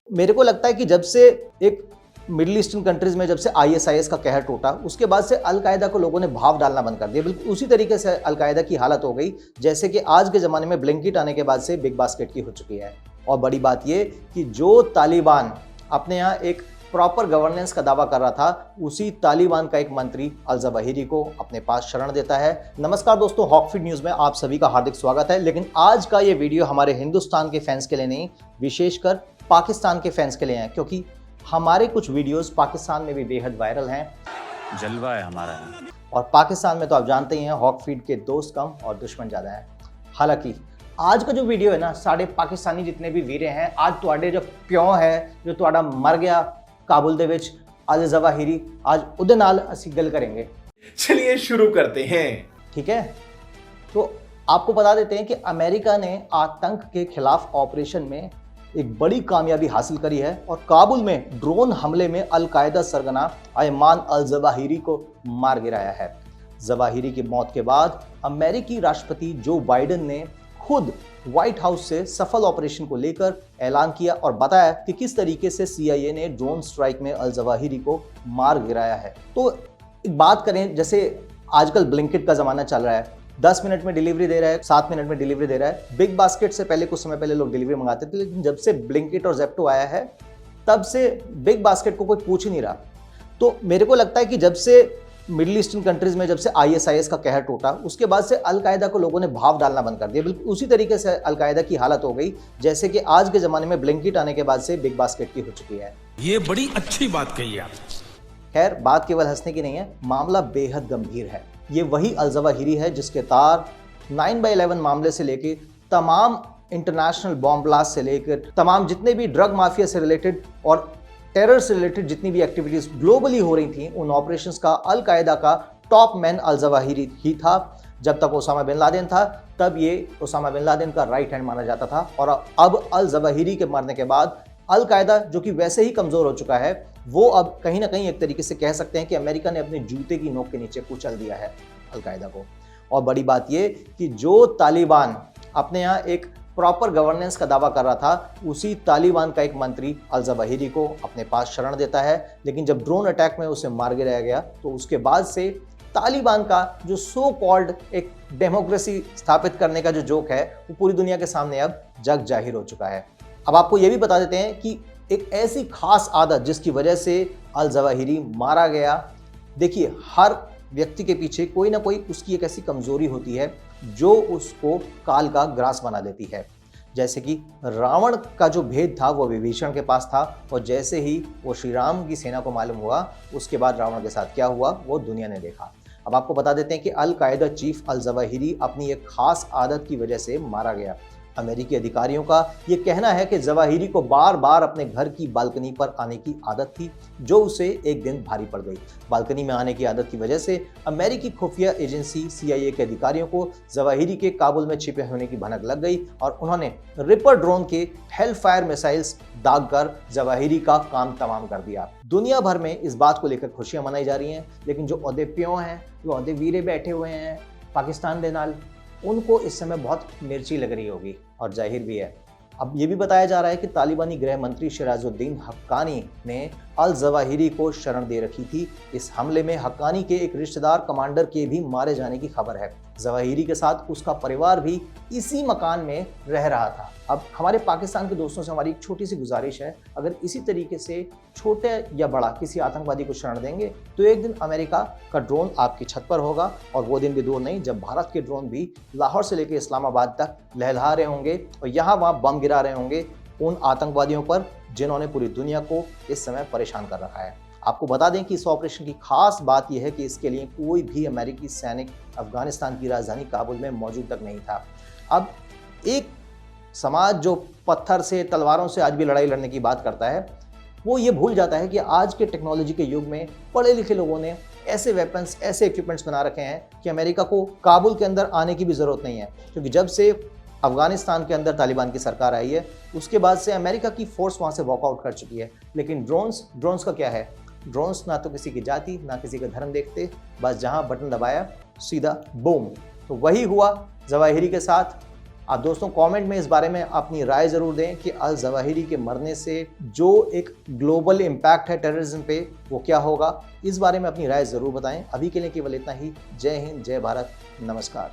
मेरे को लगता है कि जब से एक मिडिल ईस्टर्न कंट्रीज में जब से आईएसआईएस का कहर टूटा, उसके बाद से अलकायदा को लोगों ने भाव डालना बंद कर दिया। बिल्कुल उसी तरीके से अलकायदा की हालत हो गई जैसे कि आज के ज़माने में ब्लिंकिट आने के बाद से बिग बास्केट की हो चुकी है। और बड़ी बात ये कि जो तालिबान अपने यहाँ एक प्रॉपर गवर्नेंस का दावा कर रहा था, उसी तालिबान का एक मंत्री अल जवाहिरी को अपने पास शरण देता है। नमस्कार दोस्तों, हॉकफीड न्यूज़ में आप सभी का हार्दिक स्वागत है। लेकिन आज का ये वीडियो हमारे हिंदुस्तान के फैंस के लिए नहीं, विशेषकर पाकिस्तान के फैंस के लिए है, क्योंकि हमारे कुछ वीडियोस पाकिस्तान में भी बेहद वायरल हैं। जलवा है हमारा। और पाकिस्तान में तो आप जानते ही हैं, हॉकफीड के दोस्त कम और दुश्मन ज़्यादा हैं। हालांकि आज का जो वीडियो है ना, साढ़े पाकिस्तानी जितने भी वीरे हैं, आज तुहाडे जो प्यों है, जो तुहाडा मर गया काबुल दे विच अल जवाहिरी, आज उहदे नाल असीं गल करेंगे। चलिए शुरू करते हैं। ठीक है, तो आपको बता देते हैं कि अमेरिका ने आतंक के खिलाफ ऑपरेशन में एक बड़ी कामयाबी हासिल करी है और काबुल में ड्रोन हमले में अलकायदा सरगना अयमान अल जवाहिरी को मार गिराया है। जवाहिरी की मौत के बाद अमेरिकी राष्ट्रपति जो बाइडेन ने खुद व्हाइट हाउस से सफल ऑपरेशन को लेकर ऐलान किया और बताया कि किस तरीके से सीआईए ने ड्रोन स्ट्राइक में अल जवाहिरी को मार गिराया है। तो एक बात करें, जैसे आजकल ब्लिंकिट का जमाना चल रहा है, 10 मिनट में डिलीवरी दे रहा है, 7 मिनट में डिलीवरी दे रहा है। बिग बास्केट से पहले कुछ समय पहले लोग डिलीवरी मंगाते थे, लेकिन जब से ब्लिंकिट और ज़ेप्टो आया है तब से बिग बास्केट को कोई पूछ ही नहीं रहा। तो मेरे को लगता है कि जब से मिडिल ईस्टर्न कंट्रीज में जब से आईएसआईएस का कहर टूटा, उसके बाद से अलकायदा को लोगों ने भाव डालना बंद कर दिया। बिल्कुल उसी तरीके से अलकायदा की हालत हो गई जैसे कि आज के ज़माने में ब्लिंकिट आने के बाद से बिग बास्केट की हो चुकी है। ये बड़ी अच्छी बात कही आप। खैर, बात केवल हंसने की नहीं है, मामला बेहद गंभीर है। ये वही अल जवाहिरी है जिसके तार 9/11 मामले से लेके तमाम इंटरनेशनल बॉम्ब ब्लास्ट से लेकर तमाम जितने भी ड्रग माफिया से रिलेटेड और टेरर से रिलेटेड जितनी भी एक्टिविटीज ग्लोबली हो रही थी, उन ऑपरेशंस का अलकायदा का टॉप मैन अल जवाहिरी ही था। जब तक ओसामा बिन लादेन था, तब ये ओसामा बिन लादेन का राइट हैंड माना जाता था। और अब अल जवाहिरी के मरने के बाद अलकायदा, जो कि वैसे ही कमज़ोर हो चुका है, वो अब कहीं ना कहीं एक तरीके से कह सकते हैं कि अमेरिका ने अपने जूते की नोक के नीचे कुचल दिया है अलकायदा को। और बड़ी बात ये कि जो तालिबान अपने यहाँ एक प्रॉपर गवर्नेंस का दावा कर रहा था, उसी तालिबान का एक मंत्री अल जवाहिरी को अपने पास शरण देता है। लेकिन जब ड्रोन अटैक में उसे मार गिराया गया, तो उसके बाद से तालिबान का जो सो कॉल्ड एक डेमोक्रेसी स्थापित करने का जो जोक है, वो पूरी दुनिया के सामने अब जग जाहिर हो चुका है। अब आपको ये भी बता देते हैं कि एक ऐसी खास आदत जिसकी वजह से अल जवाहिरी मारा गया। देखिए, हर व्यक्ति के पीछे कोई ना कोई उसकी एक ऐसी कमजोरी होती है जो उसको काल का ग्रास बना देती है। जैसे कि रावण का जो भेद था वो विभीषण के पास था, और जैसे ही वो श्री राम की सेना को मालूम हुआ, उसके बाद रावण के साथ क्या हुआ वो दुनिया ने देखा। अब आपको बता देते हैं कि अल कायदा चीफ अल जवाहिरी अपनी एक खास आदत की वजह से मारा गया। अमेरिकी अधिकारियों का ये कहना है कि जवाहिरी को बार बार अपने घर की बालकनी पर आने की आदत थी, जो उसे एक दिन भारी पड़ गई। बालकनी में आने की आदत की वजह से अमेरिकी खुफिया एजेंसी सीआईए के अधिकारियों को जवाहिरी के काबुल में छिपे होने की भनक लग गई और उन्होंने रिपर ड्रोन के हेलफायर मिसाइल्स दागकर जवाहिरी का काम तमाम कर दिया। दुनिया भर में इस बात को लेकर खुशियां मनाई जा रही हैं, लेकिन जो ओहदे प्यों हैं, जो ओहदे वीरे बैठे हुए हैं पाकिस्तान के नाल, उनको इस समय बहुत मिर्ची लग रही होगी, और जाहिर भी है। अब ये भी बताया जा रहा है कि तालिबानी गृह मंत्री शिराजुद्दीन हक्कानी ने अल जवाहिरी को शरण दे रखी थी। इस हमले में हक्कानी के एक रिश्तेदार कमांडर के भी मारे जाने की खबर है। जवाहिरी के साथ उसका परिवार भी इसी मकान में रह रहा था। अब हमारे पाकिस्तान के दोस्तों से हमारी एक छोटी सी गुजारिश है, अगर इसी तरीके से छोटे या बड़ा किसी आतंकवादी को शरण देंगे तो एक दिन अमेरिका का ड्रोन आपकी छत पर होगा, और वो दिन भी दूर नहीं जब भारत के ड्रोन भी लाहौर से लेकर इस्लामाबाद तक लहलहा रहे होंगे और यहाँ वहाँ बम गिरा रहे होंगे उन आतंकवादियों पर जिन्होंने पूरी दुनिया को इस समय परेशान कर रखा है। आपको बता दें कि इस ऑपरेशन की खास बात यह है कि इसके लिए कोई भी अमेरिकी सैनिक अफगानिस्तान की राजधानी काबुल में मौजूद तक नहीं था। अब एक समाज जो पत्थर से, तलवारों से आज भी लड़ाई लड़ने की बात करता है, वो ये भूल जाता है कि आज के टेक्नोलॉजी के युग में पढ़े लिखे लोगों ने ऐसे वेपन्स, ऐसे इक्विपमेंट्स बना रखे हैं कि अमेरिका को काबुल के अंदर आने की भी ज़रूरत नहीं है। क्योंकि जब से अफगानिस्तान के अंदर तालिबान की सरकार आई है, उसके बाद से अमेरिका की फोर्स वहाँ से वॉकआउट कर चुकी है। लेकिन ड्रोन्स का क्या है? ड्रोन्स ना तो किसी की जाति ना किसी का धर्म देखते, बस जहाँ बटन दबाया सीधा बूम। तो वही हुआ जवाहिरी के साथ। आप दोस्तों कमेंट में इस बारे में अपनी राय जरूर दें कि अल जवाहिरी के मरने से जो एक ग्लोबल इम्पैक्ट है टेररिज्म पे वो क्या होगा। इस बारे में अपनी राय जरूर बताएं। अभी के लिए केवल इतना ही। जय हिंद, जय भारत, नमस्कार।